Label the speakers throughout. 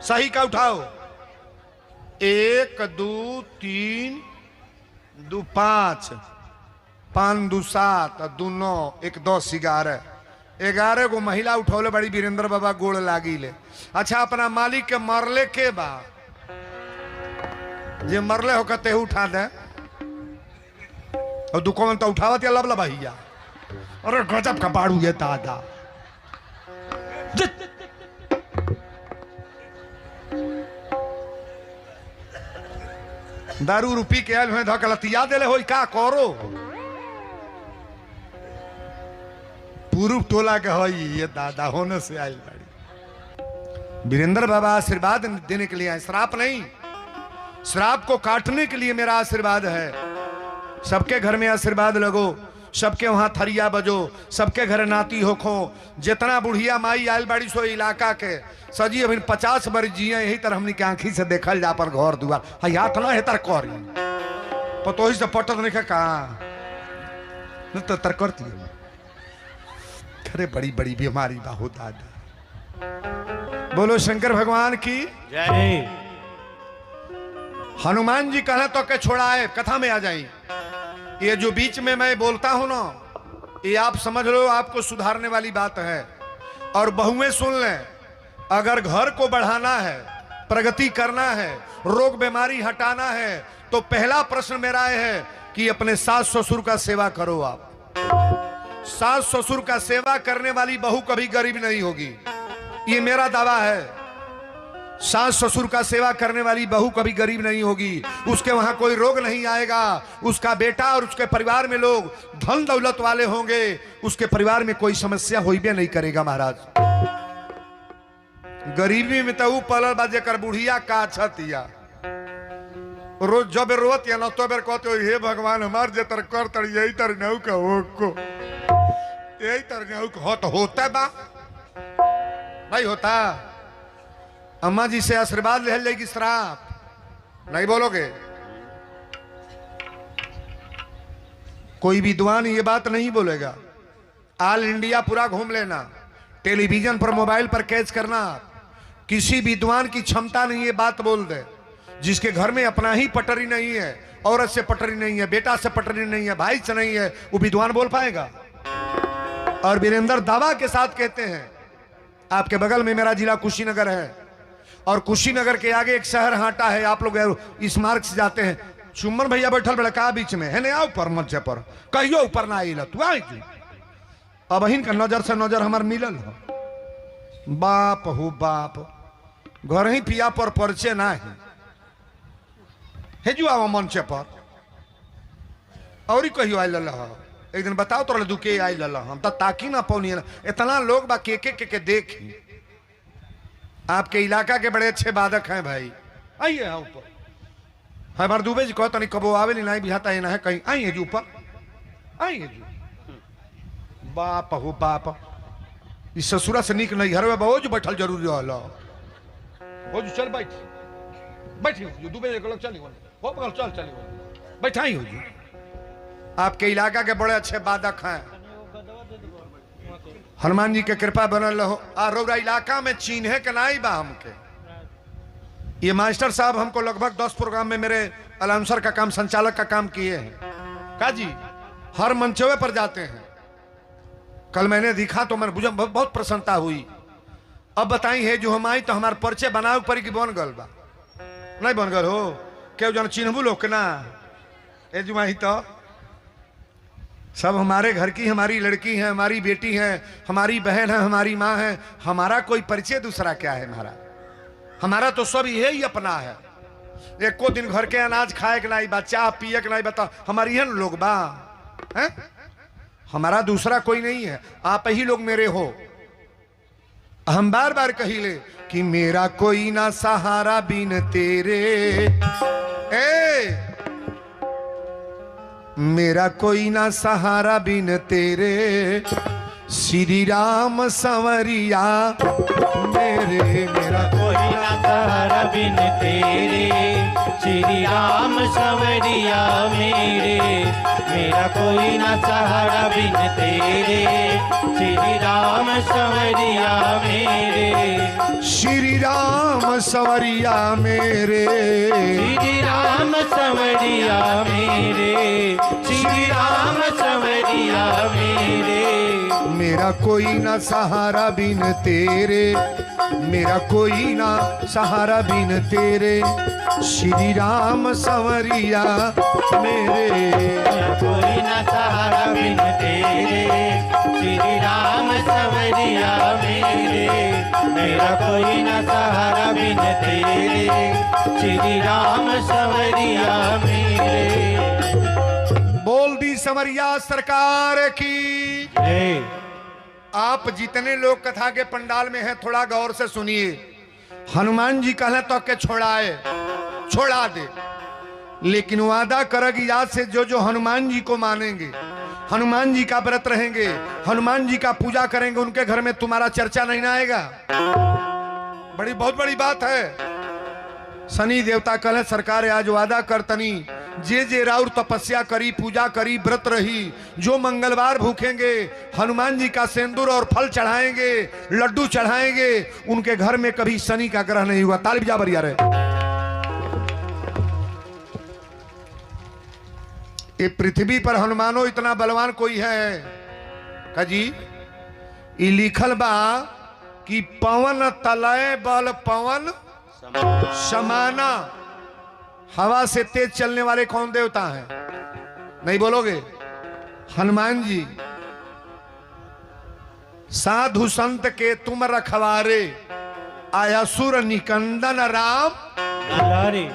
Speaker 1: सही का उठाओ। 1 2 3 2 5 5 2 7 2 9 1 10 11 11 को महिला उठौले बड़ी वीरेंद्र बाबा गोड़ लागी ले। अच्छा अपना मालिक के मरले के बा जे मरले हो कहते उठा दे और दुकान तो उठावत या लबला भैया। अरे गजब का बाड़ू ये दादा। दारू रूपी के आयल में धकलतिया देले होई का करो। पूर्व टोला के होई ये दादा होने से आयल बाड़ी। वीरेंद्र बाबा आशीर्वाद देने के लिए आए, श्राप नहीं। श्राप को काटने के लिए मेरा आशीर्वाद है। सबके घर में आशीर्वाद लगो, सबके वहां थरिया बजो, सबके घर नाती होखो। जितना बुढ़िया माई आयल बाड़ी सो इलाका के सजी अभी 50 वर्ष जिये यही तरह हमने के आंखी से देखल जा पर घर दुआर हाथ ना है तर कर पतोही से पटत नहीं कहा न तो तर करती है। अरे बड़ी बड़ी बीमारी बाहु दादा। बोलो शंकर भगवान की
Speaker 2: जय।
Speaker 1: हनुमान जी कहना तो के छोड़ाए कथा में आ जाए। ये जो बीच में मैं बोलता हूं ना ये आप समझ लो आपको सुधारने वाली बात है। और बहुएं सुन लें, अगर घर को बढ़ाना है, प्रगति करना है, रोग बीमारी हटाना है तो पहला प्रश्न मेरा है कि अपने सास ससुर का सेवा करो। आप सास ससुर का सेवा करने वाली बहू कभी गरीब नहीं होगी, ये मेरा दावा है। सास ससुर का सेवा करने वाली बहू कभी गरीब नहीं होगी, उसके वहां कोई रोग नहीं आएगा, उसका बेटा और उसके परिवार में लोग धन दौलत वाले होंगे, उसके परिवार में कोई समस्या होई भी नहीं करेगा। महाराज गरीबी में तो पलल बाजे कर बुढ़िया का छतिया रोज जब रोत या न तो बेर कहते हो हे भगवान हमार जे तर कर तर यही तर नौ का हो को यही तर नौ हो तो होता बा नहीं होता। अम्मा जी से आशीर्वाद ले जाएगी, श्राप नहीं बोलोगे। कोई विद्वान ये बात नहीं बोलेगा। ऑल इंडिया पूरा घूम लेना, टेलीविजन पर मोबाइल पर कैच करना, किसी विद्वान की क्षमता नहीं है बात बोल दे। जिसके घर में अपना ही पटरी नहीं है, औरत से पटरी नहीं है, बेटा से पटरी नहीं है, भाई से नहीं है, वो विद्वान बोल पाएगा। और वीरेंद्र दावा के साथ कहते हैं, आपके बगल में मेरा जिला कुशीनगर है और कुशीनगर के आगे एक शहर हाटा है। आप लोग इस मार्ग से जाते हैं, सुमन भैया बैठल बड़े का बीच में है ना ऊपर मंचे पर कहियो ऊपर ना आई तू आई थी। अब हिन का नजर से नजर हमार मिलल हो। बाप हो बाप, घर ही पिया पर परिचय ना है जो आवा मंचे पर और ही कहियो आई लल। एक दिन बताओ तो दुके आई लल, हम तो ताकि ना पौनी ना। इतना लोग बा के देखी। आपके इलाका के बड़े अच्छे बाधक हैं भाई, आइए यहाँ ऊपर। हमारे दुबे जी कहता नहीं कबो आवे नहीं बिहाता है ना है कहीं, आइए जी ऊपर आइए जी। बाप हो बाप, इस ससुरा से निक नहीं घर में बहुत बैठल जरूरी रहा। चल बैठ बैठी दुबे चली चल चली बैठा ही हो जी। आपके इलाका के बड़े अच्छे बाधक हैं, हनुमान जी के कृपा बनल रहो। रौरा इलाका में चिन्हे के नाई बा हमके। ये मास्टर साहब हमको लगभग 10 प्रोग्राम में मेरे अलाउंसर का काम, संचालक का काम किए हैं। का जी हर मंचवे पर जाते हैं। कल मैंने दिखा तो मैं मुझे बहुत प्रसन्नता हुई। अब बताई है जो हम आई तो हमारे परिचय बनाओ पर की बन गल बा नहीं बन गल हो क्यों जन चिन्हबू लोग ना ए जुमाही तो सब हमारे घर की, हमारी लड़की है, हमारी बेटी है, हमारी बहन है, हमारी माँ है। हमारा कोई परिचय दूसरा क्या है? हमारा तो सब यही अपना है। एको दिन घर के अनाज खाए के नहीं बा, चाह पिए के नहीं बता, हमारी है लोग बा है? हमारा दूसरा कोई नहीं है, आप ही लोग मेरे हो। हम बार बार कहिले कि मेरा कोई ना सहारा बिन तेरे, मेरा कोई ना सहारा बिन तेरे, श्री राम संवरिया मेरे। मेरा
Speaker 2: कोई ना सहारा बिन तेरे, श्री राम संवरिया मेरे। मेरा कोई ना सहारा बिन तेरे, श्री राम संवरिया मेरे।
Speaker 1: श्री राम सवरिया मेरे,
Speaker 2: श्री राम संवरिया मेरे, श्री राम संवरिया मेरे।
Speaker 1: मेरा कोई ना सहारा बिन तेरे, मेरा कोई ना सहारा बिन तेरे, श्री राम संवरिया मेरे।
Speaker 2: मेरा कोई ना सहारा बिन तेरे, श्री राम संवरिया मेरे। मेरा कोई ना सहारा बिन तेरे, श्री राम संवरिया मेरे।
Speaker 1: बोल दी संवरिया सरकार की।
Speaker 2: जय।
Speaker 1: आप जितने लोग कथा के पंडाल में हैं थोड़ा गौर से सुनिए। हनुमान जी कहले तो के छोड़ाए, छोड़ा दे, लेकिन वादा करेगी आज से जो जो हनुमान जी को मानेंगे, हनुमान जी का व्रत रहेंगे, हनुमान जी का पूजा करेंगे, उनके घर में तुम्हारा चर्चा नहीं ना आएगा। बड़ी बहुत बड़ी बात है। शनि देवता कहले सरकार आज वादा करतनी जे जे राउर तपस्या करी, पूजा करी, व्रत रही, जो मंगलवार भूखेंगे, हनुमान जी का सिंदूर और फल चढ़ाएंगे, लड्डू चढ़ाएंगे, उनके घर में कभी शनि का ग्रह नहीं हुआ। ताली बजा बरिया रे। ये पृथ्वी पर हनुमानो इतना बलवान कोई है का जी? ये लिखल बा कि पवन तलय बल पवन समाना। हवा से तेज चलने वाले कौन देवता हैं? नहीं बोलोगे? हनुमान जी। साधु संत के तुम रखवारे, आया सुर निकंदन राम
Speaker 2: दुलारे।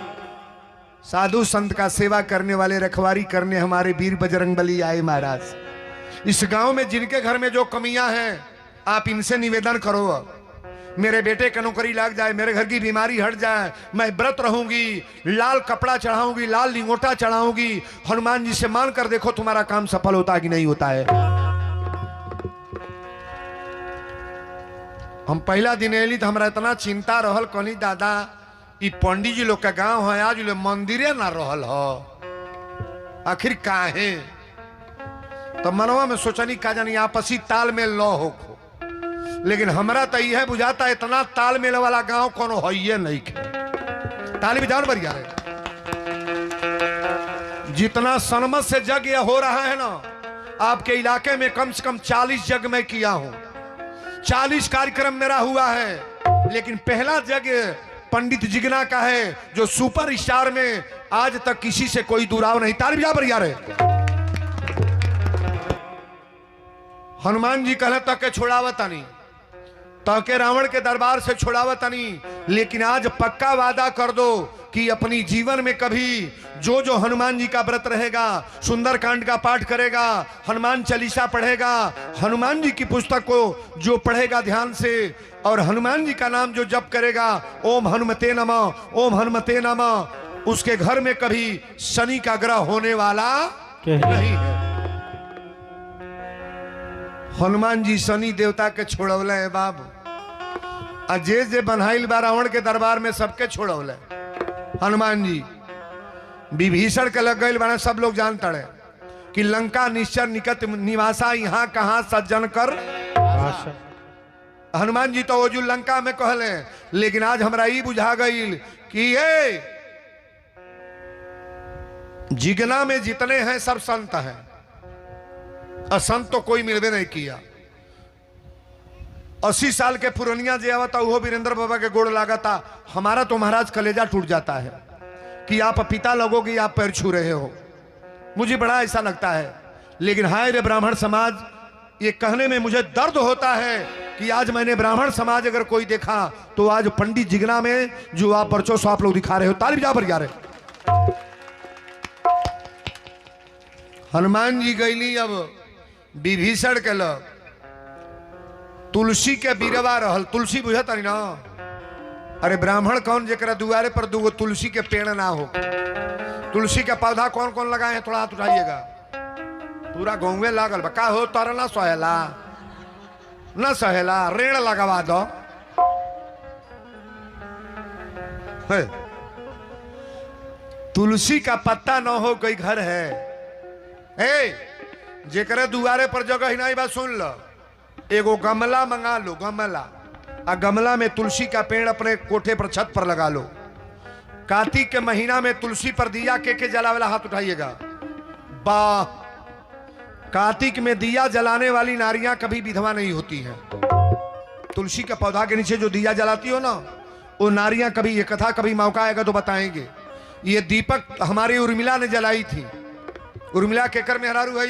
Speaker 1: साधु संत का सेवा करने वाले, रखवारी करने हमारे वीर बजरंगबली आए महाराज। इस गांव में जिनके घर में जो कमियां हैं, आप इनसे निवेदन करो, मेरे बेटे का नौकरी लग जाए, मेरे घर की बीमारी हट जाए, मैं व्रत रहूंगी, लाल कपड़ा चढ़ाऊंगी, लाल लिंगोटा चढ़ाऊंगी, हनुमान जी से मान कर देखो तुम्हारा काम सफल होता है कि नहीं होता है। हम पहला दिन एली तो हमारा इतना चिंता रहल, कहनी दादा ई पंडित जी लोग का गांव है, आज लोग मंदिरे ना रहल हो, आखिर काहे? तो मनवा में सोचनी का जानी आपसी तालमेल न हो, लेकिन हमरा तो यह बुझाता इतना तालमेल वाला गांव कोनो है नहीं है। ताली बजाओ बढ़िया है। जितना सनमत से यज्ञ हो रहा है ना, आपके इलाके में कम से कम 40 यज्ञ मैं किया हूं, 40 कार्यक्रम मेरा हुआ है, लेकिन पहला यज्ञ पंडित जिगना का है, जो सुपर स्टार में आज तक किसी से कोई दुराव नहीं। ताली बजा बढ़िया रे। हनुमान जी कहले तक के छोड़ावता नहीं, ताके रावण के दरबार से छुड़ावत नहीं, लेकिन आज पक्का वादा कर दो कि अपनी जीवन में कभी जो जो हनुमान जी का व्रत रहेगा, सुंदरकांड का पाठ करेगा, हनुमान चालीसा पढ़ेगा, हनुमान जी की पुस्तक को जो पढ़ेगा ध्यान से, और हनुमान जी का नाम जो जप करेगा, ओम हनुमते नमः, ओम हनुमते नमः, उसके घर में कभी शनि का ग्रह होने वाला नहीं है। हनुमान जी शनि देवता के छोड़वले है बाबू, अजय जे बनाइल बा रावण के दरबार में सबके छोड़वले। हनुमान जी विभीषण के लग गए बने, सब लोग जानते हैं कि लंका निश्चर निकट निवासा, यहाँ कहाँ सज्जन कर। हनुमान जी तो वो जो लंका में कहले, लेकिन आज हमरा ई बुझा गई कि ये जिगना में जितने हैं सब संत हैं, असंत तो कोई मिलवे नहीं किया। 80 साल के पुरनिया जे आवता वो वीरेंद्र बाबा के गोड़ लगाता, हमारा तो महाराज कलेजा टूट जाता है कि आप पिता लोगों की आप पैर छू रहे हो, मुझे बड़ा ऐसा लगता है। लेकिन हाय रे ब्राह्मण समाज, ये कहने में मुझे दर्द होता है कि आज मैंने ब्राह्मण समाज अगर कोई देखा तो आज पंडित जिगना में जो आप वर्चस्व आप लोग दिखा रहे हो। ताली बजा पर जा रहे। हनुमान जी गईली अब विभीषण के लग, तुलसी के बीरवा रहल, तुलसी बुझत नहीं ना, अरे ब्राह्मण कौन जेकरा दुआरे पर दूगो तुलसी के पेड़ ना हो। तुलसी का पौधा कौन कौन लगाए हैं, थोड़ा हाथ उठाइएगा। पूरा गाँव लागल बा, का हो तारा ना सहेला, ना सहेला, रेण लगवा दो। तुलसी का पत्ता ना हो कोई घर है, जेकरे दुआरे पर जगह ही नहीं बा, सुन लो, एगो गमला मंगा लो, गमला आ गमला में तुलसी का पेड़ अपने कोठे पर छत पर लगा लो। कार्तिक के महीना में तुलसी पर दिया के जलावेला हाथ उठाइएगा। वाह, कार्तिक में दिया जलाने वाली नारियां कभी विधवा नहीं होती हैं। तुलसी के पौधा के नीचे जो दिया जलाती हो ना, वो नारियां कभी, ये कथा कभी मौका आएगा तो बताएंगे। ये दीपक हमारी उर्मिला ने जलाई थी। उर्मिला केकर में हरारू है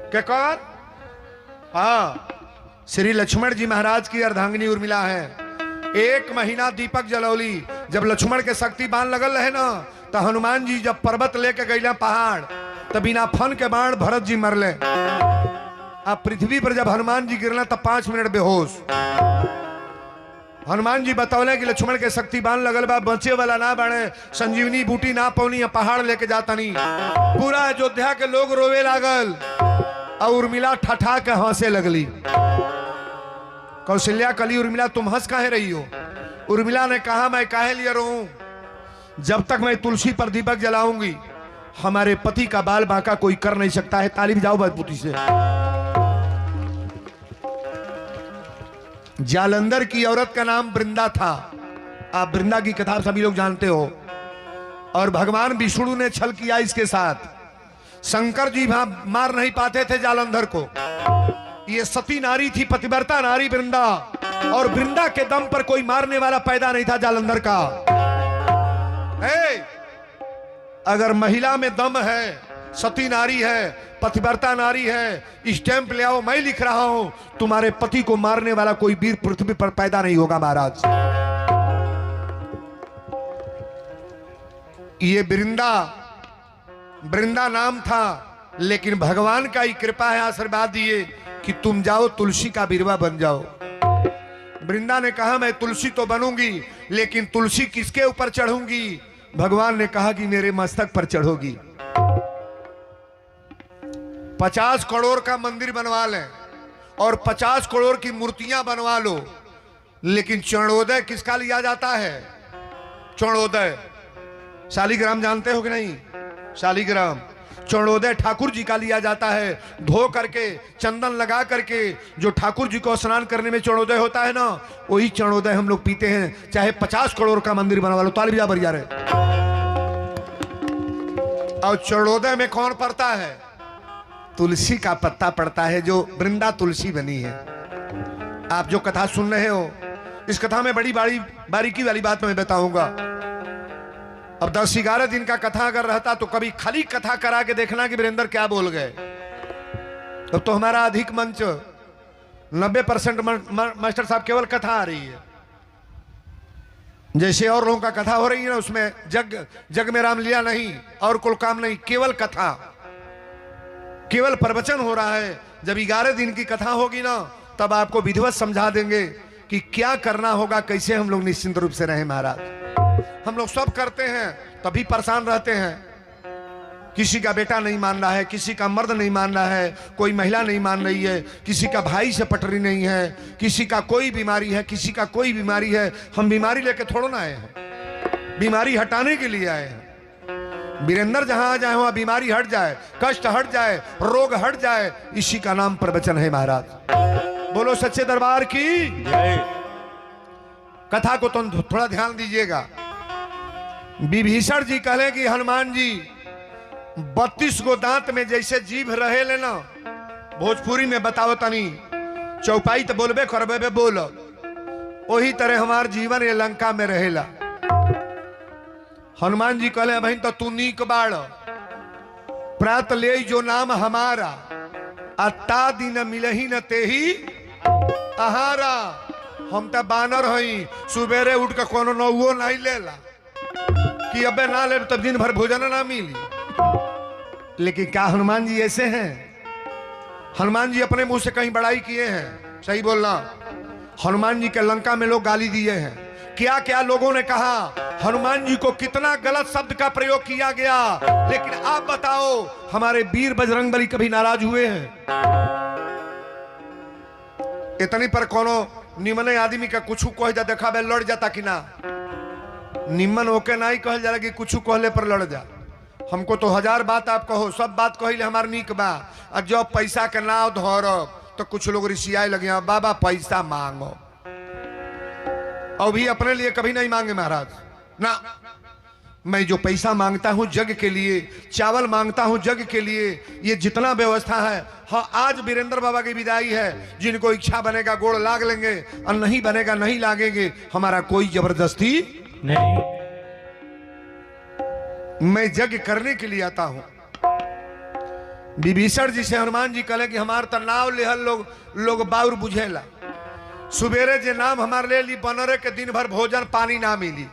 Speaker 1: के कौन? हाँ, श्री लक्ष्मण जी महाराज की अर्धांगिनी उर्मिला है। 1 महीना दीपक जलौली। जब लक्ष्मण के शक्ति बाण लगल रहे ना, तो हनुमान जी जब पर्वत लेके गईला पहाड़, तो बिना फन के बाण भरत जी मरले। अब पृथ्वी पर जब हनुमान जी गिरला तब 5 मिनट बेहोश। हनुमान जी बतौले कि लक्ष्मण के शक्ति बाण लगल बा, बचे वाला ना बने, संजीवनी बूटी ना पौनी, पहाड़ लेके जाता नहीं। पूरा अयोध्या के लोग रोवे लागल और उर्मिला ठठा के हंसे लगली। कौशल्या कली, उर्मिला तुम हंस काहे रही हो? उर्मिला ने कहा, मैं काहे लिए रोऊं? जब तक मैं तुलसी पर दीपक जलाऊंगी, हमारे पति का बाल बांका कोई कर नहीं सकता है। ताली बजाओ बदबूती से। जालंधर की औरत का नाम वृंदा था। आप वृंदा की कथा सभी लोग जानते हो। और भगवान विष्णु ने छल किया इसके साथ। शंकर जी मार नहीं पाते थे जालंधर को। ये सती नारी थी, पतिव्रता नारी वृंदा, और वृंदा के दम पर कोई मारने वाला पैदा नहीं था जालंधर का। अगर महिला में दम है, सती नारी है, पतिव्रता नारी है, स्टैंप ले आओ, मैं लिख रहा हूं, तुम्हारे पति को मारने वाला कोई वीर पृथ्वी पर पैदा नहीं होगा महाराज। ये वृंदा नाम था, लेकिन भगवान का ही कृपा है, आशीर्वाद दिए कि तुम जाओ तुलसी का बिरवा बन जाओ। वृंदा ने कहा, मैं तुलसी तो बनूंगी, लेकिन तुलसी किसके ऊपर चढ़ूंगी? भगवान ने कहा कि मेरे मस्तक पर चढ़ोगी। 50 करोड़ का मंदिर बनवा लें और 50 करोड़ की मूर्तियां बनवा लो, लेकिन चरणोदय किसका लिया जाता है? चरणोदय शालिग्राम जानते हो कि नहीं? शालिग्राम चरणोदय ठाकुर जी का लिया जाता है। धो करके, चंदन लगा करके जो ठाकुर जी को स्नान करने में चरणोदय होता है ना, वही चरणोदय हम लोग पीते हैं, चाहे 50 करोड़ का मंदिर बनवा लो। ताली बजा बरिया रहे। और चरणोदय में कौन पड़ता है? तुलसी का पत्ता पड़ता है, जो वृंदा तुलसी बनी है। आप जो कथा सुन रहे हो, इस कथा में बड़ी बारीकी वाली बात मैं बताऊंगा। अब 10-11 दिन का कथा अगर रहता तो कभी खाली कथा करा के देखना कि वीरेंद्र क्या बोल गए। अब तो हमारा अधिक मंच 90% मास्टर साहब केवल कथा आ रही है। जैसे और लोगों का कथा हो रही है ना, उसमें जग में रामलीला नहीं और कुल काम नहीं, केवल कथा, केवल प्रवचन हो रहा है। जब 11 दिन की कथा होगी ना, तब आपको विधिवत समझा देंगे कि क्या करना होगा, कैसे हम लोग निश्चिंत रूप से रहें महाराज। हम लोग सब करते हैं तभी परेशान रहते हैं। किसी का बेटा नहीं मान रहा है, किसी का मर्द नहीं मान रहा है, कोई महिला नहीं मान रही है, किसी का भाई से पटरी नहीं है, किसी का कोई बीमारी है, किसी का कोई बीमारी है। हम बीमारी लेके थोड़ा ना आए हैं, बीमारी हटाने के लिए आए हैं। वीरेंद्र जहां आ जाए वहां बीमारी हट जाए, कष्ट हट जाए, रोग हट जाए, इसी का नाम प्रवचन है महाराज। बोलो सच्चे दरबार की जय। कथा को तो थोड़ा ध्यान दीजिएगा। विभीषण जी कहले कि हनुमान जी 32 गो दांत में जैसे जीभ रहे ले ना, भोजपुरी में बताओ तनी, चौपाई तो बोलबे करबे बोल, वही तरह हमार जीवन ये लंका में रहेला। हनुमान जी कहले, बहन तो तू नीक बाड़, प्रात ले जो नाम हमारा, अत्ता दिन मिलही न तेही आहारा। हम तो बानर हई, सुबेरे उठ के कोनो नौवो नहीं लेला कि अबे ना ले तब दिन भर भोजन ना मिली। लेकिन क्या हनुमान जी ऐसे हैं? हनुमान जी अपने मुंह से कहीं बड़ाई किए हैं? सही बोलना। हनुमान जी के लंका में लोग गाली दिए हैं। क्या क्या लोगों ने कहा, हनुमान जी को कितना गलत शब्द का प्रयोग किया गया। लेकिन आप बताओ, हमारे वीर बजरंगबली कभी नाराज हुए हैं? इतनी पर कोनो निमन आदमी का कुछ कह जा, देखा बे लड़ जाता कि ना? निमन होके ना ही कह जाला कि कुछ कहले पर लड़ जा। हमको तो 1000 बात आप कहो, सब बात कहिले हमार नीक बा। और जब पैसा के नाव धरब तो कुछ लोग रिसियाए लगे, बाबा पैसा मांगो। और भी अपने लिए कभी नहीं मांगे महाराज ना। मैं जो पैसा मांगता हूं जग के लिए, चावल मांगता हूं जग के लिए, ये जितना व्यवस्था है, हाँ आज वीरेंद्र बाबा की विदाई है, जिनको इच्छा बनेगा गोड़ लाग लेंगे और नहीं बनेगा नहीं लागेंगे, हमारा कोई जबरदस्ती
Speaker 2: नहीं।
Speaker 1: मैं जग करने के लिए आता हूं। विभीषण जी से हनुमान जी कहे कि हमार तनाव लेहल लोग बाउर बुझेला, सुबेरे जे नाम हमारे ले ली बनरे के दिन भर भोजन पानी ना मिली।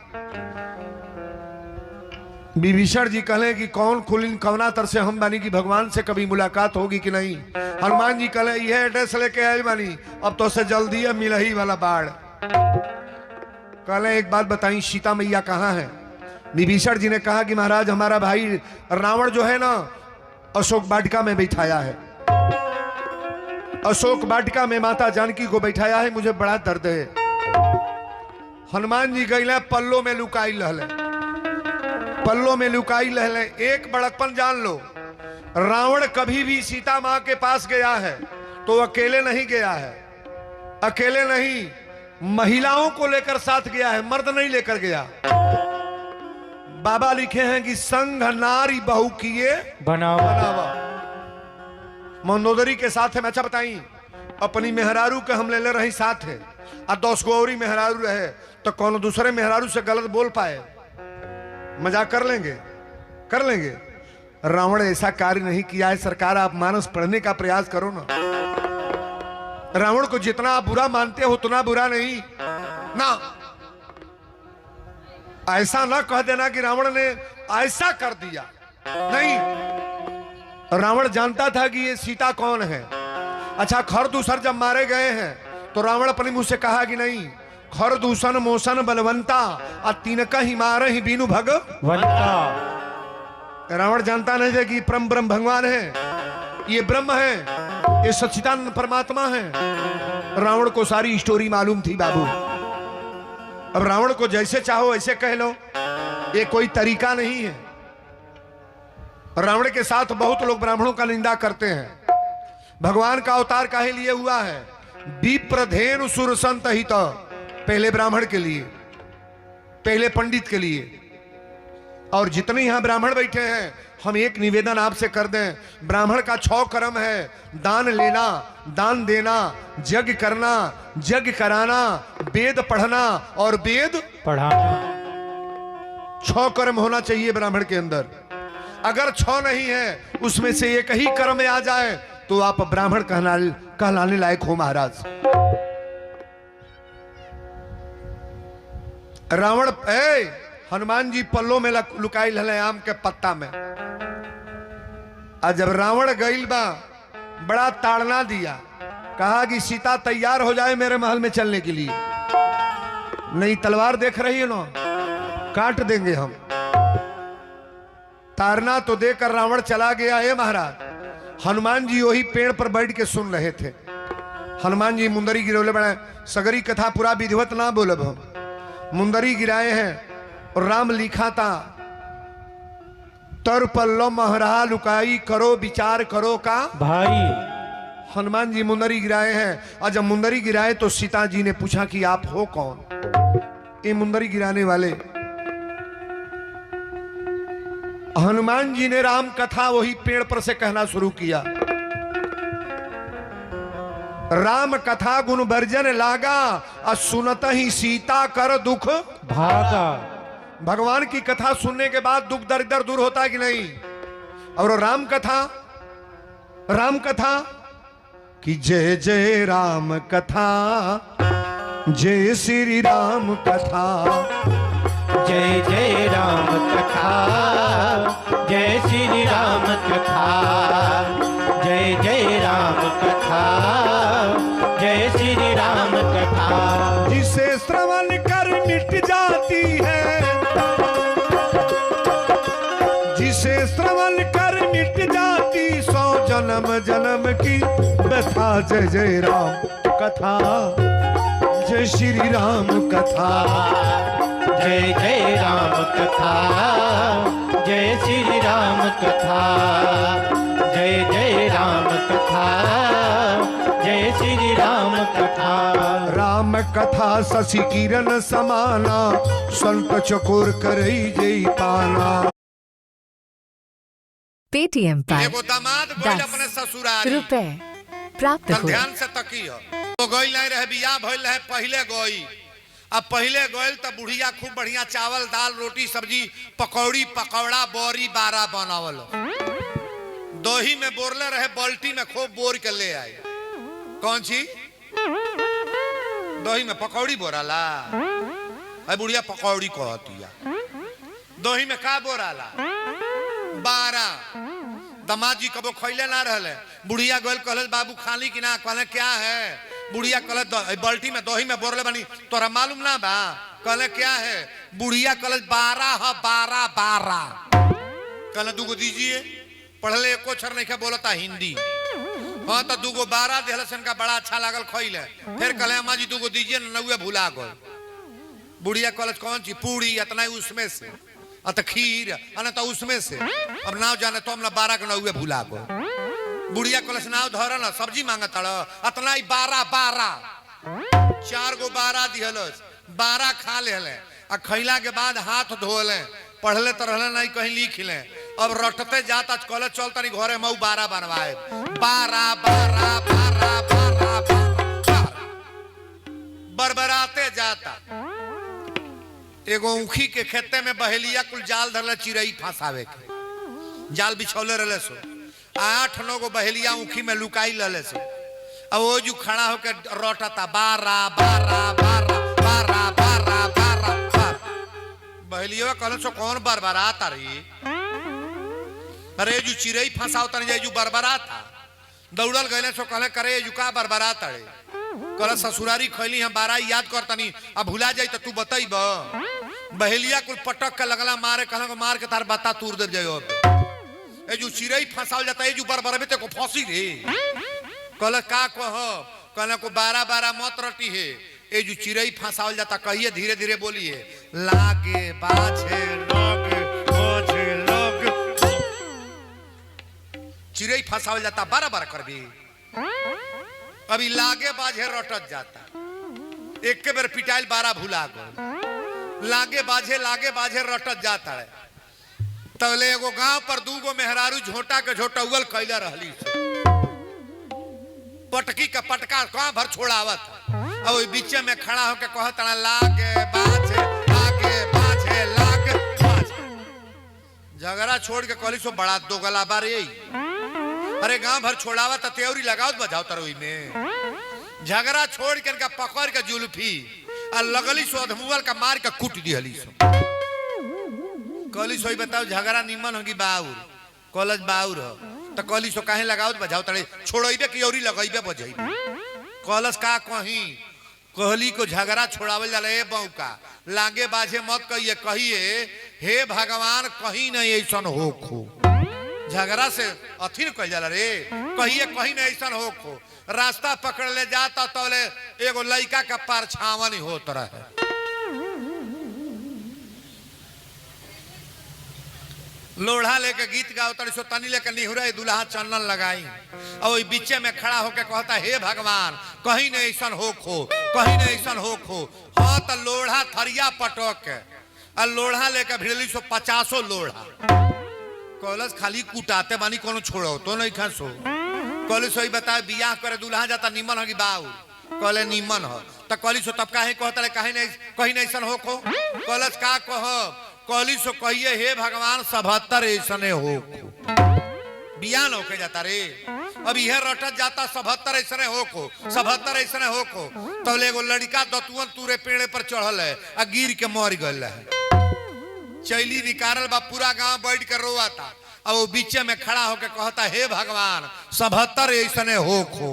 Speaker 1: विभीषण जी कहे कि कौन खुलिन कवना तर से हम बानी कि भगवान से कभी मुलाकात होगी कि नहीं। हनुमान जी कहे यह एड्रेस लेके आए बानी, अब तो से जल्दी है मिलही वाला बाढ़। कहे एक बात बताई, सीता मैया कहाँ है। विभीषण जी ने कहा कि महाराज हमारा भाई रावण जो है ना अशोक वाटिका में बैठाया है, अशोक वाटिका में माता जानकी को बैठाया है, मुझे बड़ा दर्द है। हनुमान जी गए पल्लो में लुकाई लहले, पल्लो में लुकाई लहले। एक बड़कपन जान लो, रावण कभी भी सीता मां के पास गया है तो अकेले नहीं गया है, अकेले नहीं, महिलाओं को लेकर साथ गया है, मर्द नहीं लेकर गया। बाबा लिखे हैं कि संग नारी बहु किए बनावा। मंदोदरी के साथ है। मैं अच्छा बताई, अपनी मेहरारू के हम ले रही साथ है और 10 गौरी मेहरारू रहे तो कौन दूसरे मेहरारू से गलत बोल पाए, मजाक कर लेंगे, कर लेंगे। रावण ऐसा कार्य नहीं किया है। सरकार आप मानस पढ़ने का प्रयास करो ना। रावण को जितना आप बुरा मानते हो उतना बुरा नहीं ना। ऐसा ना कह देना कि रावण ने ऐसा कर दिया, नहीं। रावण जानता था कि ये सीता कौन है। अच्छा, खरदूषण जब मारे गए हैं तो रावण अपने मुंह से कहा कि नहीं, खरदूषण मोशन बलवंता और तिनका ही मारे ही बीनु भगवंता। रावण जानता नहीं था कि परम ब्रह्म भगवान है, ये ब्रह्म है, ये सच्चिदानंद परमात्मा है। रावण को सारी स्टोरी मालूम थी बाबू। अब रावण को जैसे चाहो ऐसे कह लो, ये कोई तरीका नहीं है। रावण के साथ बहुत लोग ब्राह्मणों का निंदा करते हैं। भगवान का अवतार काहे लिए हुआ है? विप्रधेनु सुर संत हित, पहले ब्राह्मण के लिए, पहले पंडित के लिए। और जितने यहां ब्राह्मण बैठे हैं, हम एक निवेदन आपसे कर दें, ब्राह्मण का 6 कर्म है, दान लेना, दान देना, यज्ञ करना, यज्ञ कराना, वेद पढ़ना और वेद
Speaker 2: पढ़ाना।
Speaker 1: 6 कर्म होना चाहिए ब्राह्मण के अंदर। अगर 6 नहीं है, उसमें से एक ही कर्म में आ जाए तो आप ब्राह्मण कहलाने लायक हो महाराज। रावण हनुमान जी पल्लों में लुकाई हले आम के पत्ता में। आज जब रावण गईल बा, बड़ा ताड़ना दिया, कहा कि सीता तैयार हो जाए मेरे महल में चलने के लिए, नहीं तलवार देख रही है ना, काट देंगे हम। ताड़ना तो देकर रावण चला गया है महाराज। हनुमान जी वही पेड़ पर बैठ के सुन रहे थे। हनुमान जी मुंदरी गिरोले बड़े, सगरी कथा पूरा विधिवत ना बोलब हम, मुंदरी गिराए हैं और राम लिखा था, तर पल्लो महरा लुकाई करो विचार करो का
Speaker 2: भाई।
Speaker 1: हनुमान जी मुंदरी गिराए हैं। और जब मुंदरी गिराए तो सीता जी ने पूछा कि आप हो कौन? ये मुंदरी गिराने वाले। हनुमान जी ने राम कथा वही पेड़ पर से कहना शुरू किया। राम कथा गुण वर्जन लागा और सुनत ही सीता कर दुख
Speaker 2: भागा।
Speaker 1: भगवान की कथा सुनने के बाद दुख दरिद्र दूर होता है कि नहीं? और राम कथा, राम कथा कि जय जय राम कथा, जय श्री राम कथा,
Speaker 2: जय जय राम कथा, जय श्री राम कथा, जय जय राम कथा, जय श्री राम कथा।
Speaker 1: जिसे श्रवण कर मिट जाती है, जिसे श्रवण कर मिट जाती 100 जन्म जन्म की व्यथा। जय जय राम कथा, जय श्री राम कथा,
Speaker 2: जय जय राम कथा, जय श्री राम कथा, जय जय राम कथा, जय श्री श्री राम कथा।
Speaker 1: राम कथा शशि किरण समाना, संत चकोर करई जई पाना।
Speaker 3: पेटीएम पर
Speaker 1: एगो दामाद गइल अपने ससुराल
Speaker 3: रुपए प्राप्त हुए।
Speaker 1: ध्यान से तकियो। तो गइल नहीं रहे, बियाह भइल रहे, पहले गई। अब पहले गइल तो बुढ़िया खूब बढ़िया चावल दाल रोटी सब्जी पकौड़ी पकौड़ा बोरी बारा बनावल। दही में बोरले रहे, बाल्टी में खूब बोर के ले आए। कौन सी दही में पकौड़ी बोराला? अरे बुढ़िया पकौड़ी कहती है। दही में का बोराला? बारा। दमाद जी कबो खैले ना रहले। बुढ़िया गोल कहले बाबू खाली कि ना? कहले क्या है? बुढ़िया कहले बाल्टी में दही में बोरले बनी, तोरा मालूम ना बा? कहले क्या है? बुढ़िया कहले 12 है, 12 12। कहले दूगो दीजिए। पढ़ले एको अक्षर नहीं बोलता हिंदी। हाँ तो दूगो 12 दिहले सन का बड़ा अच्छा लागल खैले। फिर कहले अम्मा जी दूगो दीजिए ना, नौवे भुला गए। बुढ़िया कहले कौन सी? पूड़ी। इतना ही उसमें से अत खीर अन तो उसमें से। अब नाव जाने तो हम 12 के 9 भुला गो। बुढ़िया कलश नाव धर ना, सब्जी मांगत अतना ही 12 12। 4 गो 12 दिहलस, 12 खा ले। आ खैला के बाद हाथ धोले। पढ़ले तो रहले नहीं, कहीं लिख ले। अब रटते जाता कॉलेज चल तनी घरे मऊ 12 बनवाए। 12 12 12 12 बरबराते जाता। एगो ऊखी के खेते में बहेलिया कुल जाल धरले चिड़ई फंसावे के। जाल बिछौले रहले सो। 8-9 गो बहेलिया ऊखी में लुकाई रहले सो। अब वो जो खड़ा होकर रोटता 12 12 12 12 12 12। बहेलिया कहले सो कौन बरबराता रही? अरे जो चिड़ई फंसाओ तनी जो बरबराता। दौड़ल गए सो कहले करे जो का बरबराता रे? कहले ससुरारी खैली हम 12 याद कर तनी, अब भुला जाई तो तू बताइब। बहेलिया कुल पटक के लगला मारे। कहले मार के तार बता तूर दे जायो। ए जो चिड़ई फंसाल जाता है, जो बरबरबे ते को फंसी रे। कहले का कह? कहले को 12 12 मत रटी है। ए जो चिड़ई फंसाल जाता कहिए धीरे धीरे बोलिए। लागे बाछे लग बाछे लग। चिड़ई फंसाल जाता 12 12 करबी। अभी लागे बाझे रटत जाता। एक के बेर पिटाइल 12 भुला गो। लागे बाझे रटत जाता है। तबले एगो गांव पर 2 गो मेहरारू झोटा के झोटा उगल कैला रहली। पटकी का पटका कहां भर छोड़ावत। अब ओई बीचे में खड़ा होके कहत लागे बाझे लागे बाझे। झगड़ा छोड़ के कहली सो बड़ा दोगला बारे। अरे गांव भर छोड़ावा तो त्योरी लगाओ बजाओ तरोई में। झगड़ा छोड़ के इनका पकड़ के जुल्फी और लगली सो अधमुअल का मार के कुट दिहली सो। कहली सो बताओ झगड़ा निमन होगी बाउर? कॉलेज बाउर हो तो कहली सो काहे लगाओ बजाओ तड़े? छोड़इबे कि औरी लगइबे बजइबे? कॉलेज का कहीं कहली को झगड़ा छोड़ावल जाला। ए बौका लागे बाझे मत कहिए हे भगवान कहीं नहीं ऐसन होखो। झगड़ा से अथी न कह जाला रे। कहिए कहीं नहीं ऐसा हो खो। रास्ता पकड़ ले जाता तो एगो लड़का का परछावन होत रहे। लोढ़ा लेके गीत गाओ तड़ी सो तनी लेके निहुरा दुल्हा चंदन लगाई। और बीचे में खड़ा होके कहता हे भगवान कहीं नहीं ऐसा हो खो, कहीं नहीं ऐसा हो खो। हाँ तो लोढ़ा थरिया पटक के और लोढ़ा लेके भिड़ली सो 50 लोढ़ा। कॉलेज खाली कुटाते बानी कोनो छोड़ो तो नहीं खसो। कॉलेज सही बताए बियाह करे दुल्हा जाता निमन होगी बाऊ। कॉलेज निमन हो तो कॉलेज सो तब काहे कहता कहीं नहीं ऐसा हो खो। कॉलेज का कह? कॉलेज सो कहिए हे भगवान 77 ऐसने हो खो। बियाह न होके जाता रे। अब यह रटत जाता 77 ऐसने हो खो, 77 ऐसने हो खो। तो एगो लड़का दतुअन तूरे पेड़े पर चढ़ल है आ गिर के मर गल है। चैली निकारल बा पूरा गांव बैठ कर रोआ था। अब वो बीचे में खड़ा होके कहता हे भगवान 77 ऐसने हो खो।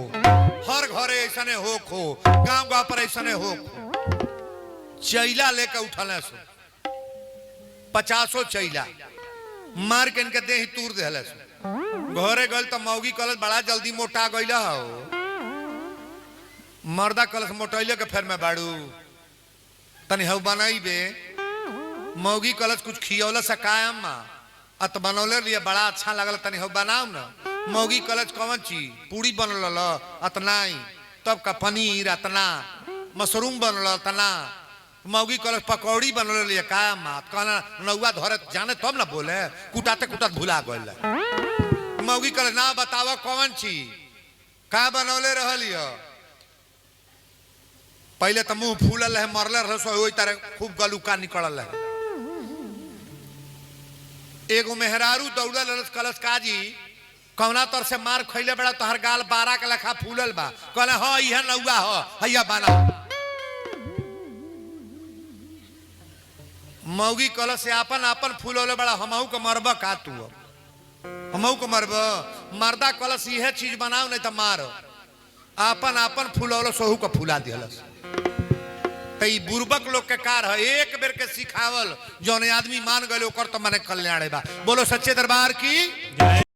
Speaker 1: हर घरे ऐसने हो खो, गांव गांव पर ऐसने हो खो। चैला लेके उठल सो 50 चैला मार के इनके देह तूर दे सो। घरे गल तो मौगी कलश बड़ा जल्दी मोटा गईल हो। मर्दा कलश मोटैले के फेर में बाड़ू तनी हव बनाइबे। मौगी कलश कुछ खियौला से कायम अत बनौले लिए बड़ा अच्छा लगल तनी हव बनाऊ ना। मौगी कलश कौन चीज पूरी बनल अत नहीं तब का पनीर अतना मशरूम बनल तना मौगी कल पकौड़ी बनल लिया का मात कहना नौवा धरे जाने तब ना बोले कुटाते कुटात भुला गल मौगी कल ना बतावा कौन चीज का बनौले रहलियो पहले तो मुंह फूलल है मरले रह तरह खूब गलुका निकलल है। एगो मेहरारू दौड़ल कलश काजी कौना तर से मार खैले बड़ा तोहर गाल 12 के लखा फूलल बा कहले हाँ यह नौवा हो हैया बना मौगी कल से आपन आपन फूलौले बड़ा हमहू के मरब का तू हमहू के मरब मर्दा कलश यह चीज बनाओ नहीं तो मार आपन आपन फूलौले सोहू के फूला दिहलस तई बुर्बक लोग के कार है एक बेर के सिखावल जौन आदमी मान गए ओकर तो मने कल्याण बा। बोलो सच्चे दरबार की।